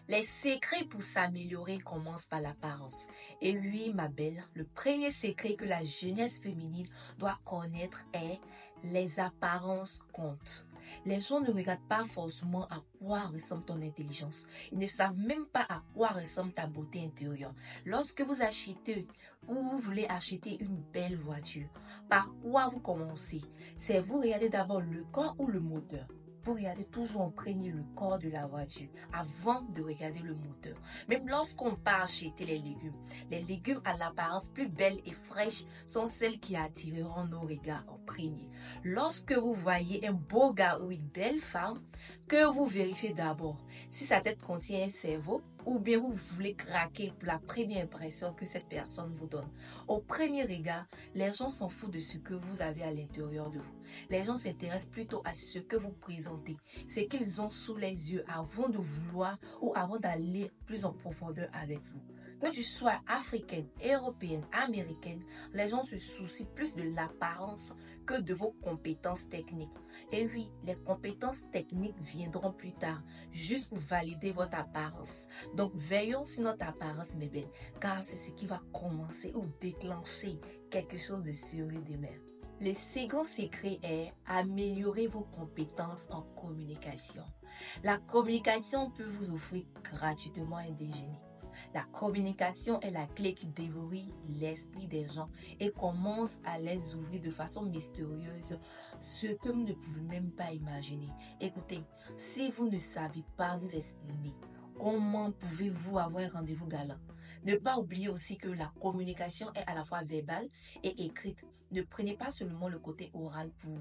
Les secrets pour s'améliorer commencent par l'apparence. Et oui, ma belle, le premier secret que la jeunesse féminine doit connaître est les apparences comptent. Les gens ne regardent pas forcément à quoi ressemble ton intelligence. Ils ne savent même pas à quoi ressemble ta beauté intérieure. Lorsque vous achetez ou vous voulez acheter une belle voiture, par quoi vous commencez? C'est vous regardez d'abord le corps ou le moteur? Vous regardez toujours en premier le corps de la voiture avant de regarder le moteur. Même lorsqu'on part acheter les légumes à l'apparence plus belle et fraîche sont celles qui attireront nos regards en premier. Lorsque vous voyez un beau gars ou une belle femme, que vous vérifiez d'abord si sa tête contient un cerveau ou bien vous voulez craquer pour la première impression que cette personne vous donne. Au premier regard, les gens s'en foutent de ce que vous avez à l'intérieur de vous. Les gens s'intéressent plutôt à ce que vous présentez, ce qu'ils ont sous les yeux avant de vouloir ou avant d'aller plus en profondeur avec vous. Que tu sois africaine, européenne, américaine, les gens se soucient plus de l'apparence que de vos compétences techniques. Et oui, les compétences techniques viendront plus tard, juste pour valider votre apparence. Donc, veillons sur notre apparence, mes belles, car c'est ce qui va commencer ou déclencher quelque chose de sérieux demain. Le second secret est améliorer vos compétences en communication. La communication peut vous offrir gratuitement un déjeuner. La communication est la clé qui dévoue l'esprit des gens et commence à les ouvrir de façon mystérieuse, ce que vous ne pouvez même pas imaginer. Écoutez, si vous ne savez pas vous exprimer, comment pouvez-vous avoir un rendez-vous galant? Ne pas oublier aussi que la communication est à la fois verbale et écrite. Ne prenez pas seulement le côté oral pour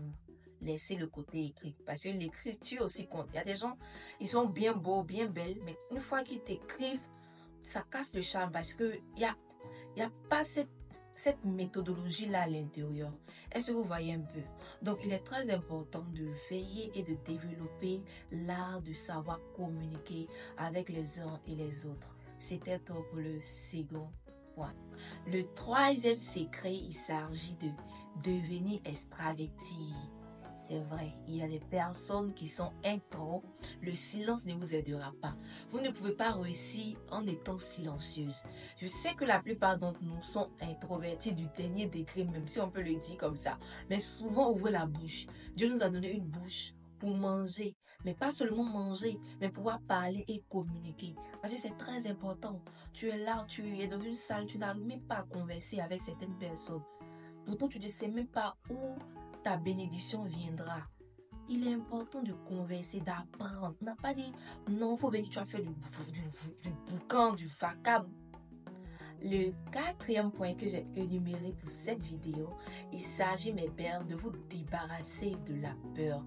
laisser le côté écrit. Parce que l'écriture aussi compte. Il y a des gens, ils sont bien beaux, bien belles, mais une fois qu'ils t'écrivent, ça casse le charme parce que il y a pas cette méthodologie-là à l'intérieur. Est-ce que vous voyez un peu? Donc, il est très important de veiller et de développer l'art de savoir communiquer avec les uns et les autres. C'était tout pour le second point. Le troisième secret, il s'agit de devenir extraverti. C'est vrai, il y a des personnes qui sont intro. Le silence ne vous aidera pas. Vous ne pouvez pas réussir en étant silencieuse. Je sais que la plupart d'entre nous sont introvertis du dernier degré, même si on peut le dire comme ça. Mais souvent, ouvrez la bouche. Dieu nous a donné une bouche pour manger. Mais pas seulement manger, mais pouvoir parler et communiquer. Parce que c'est très important. Tu es là, tu es dans une salle, tu n'arrives même pas à converser avec certaines personnes. Pourtant, tu ne sais même pas où ta bénédiction viendra. Il est important de converser, d'apprendre. On n'a pas dit, non, il faut venir, tu vas faire du boucan, du vocable. Le quatrième point que j'ai énuméré pour cette vidéo, il s'agit, mes pères, de vous débarrasser de la peur.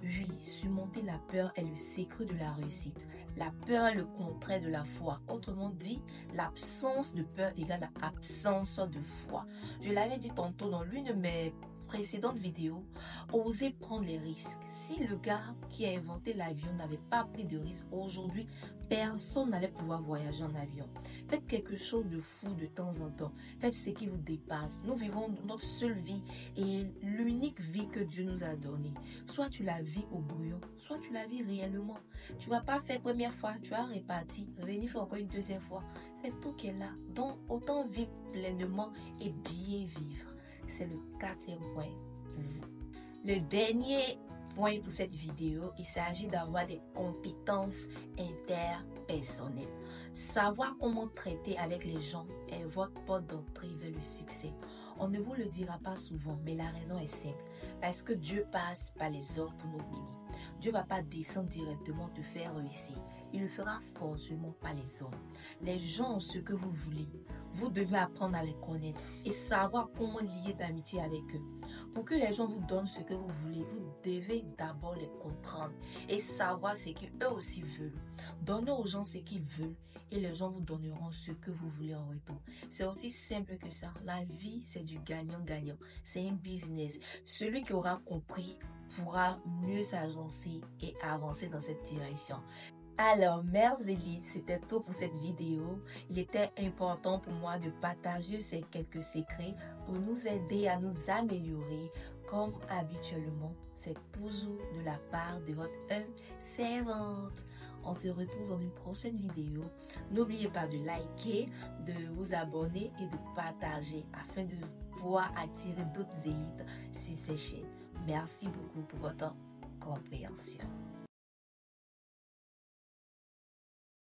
Oui, surmonter la peur est le secret de la réussite. La peur est le contraire de la foi. Autrement dit, l'absence de peur égale l'absence de foi. Je l'avais dit tantôt dans l'une de mes précédentes vidéos, osez prendre les risques. Si le gars qui a inventé l'avion n'avait pas pris de risque, aujourd'hui, personne n'allait pouvoir voyager en avion. Faites quelque chose de fou de temps en temps. Faites ce qui vous dépasse. Nous vivons notre seule vie et l'unique vie que Dieu nous a donnée. Soit tu la vis au brouillon, soit tu la vis réellement. Tu vas pas faire première fois, tu as réparti, venir faire encore une deuxième fois. C'est tout qui est là. Donc, autant vivre pleinement et bien vivre. C'est le quatrième point pour vous. Le dernier point pour cette vidéo, il s'agit d'avoir des compétences interpersonnelles. Savoir comment traiter avec les gens est votre porte d'entrée vers le succès. On ne vous le dira pas souvent, mais la raison est simple. Parce que Dieu passe par les hommes pour nous bénir. Dieu ne va pas descendre directement te faire réussir. Il le fera forcément par les hommes. Les gens ont ce que vous voulez. Vous devez apprendre à les connaître et savoir comment lier d'amitié avec eux. Pour que les gens vous donnent ce que vous voulez, vous devez d'abord les comprendre et savoir ce qu'eux aussi veulent. Donnez aux gens ce qu'ils veulent et les gens vous donneront ce que vous voulez en retour. C'est aussi simple que ça. La vie, c'est du gagnant-gagnant. C'est un business. Celui qui aura compris pourra mieux s'agencer et avancer dans cette direction. Alors, mères élites, c'était tout pour cette vidéo. Il était important pour moi de partager ces quelques secrets pour nous aider à nous améliorer. Comme habituellement, c'est toujours de la part de votre servante. On se retrouve dans une prochaine vidéo. N'oubliez pas de liker, de vous abonner et de partager afin de pouvoir attirer d'autres élites sur ces chaînes. Merci beaucoup pour votre compréhension.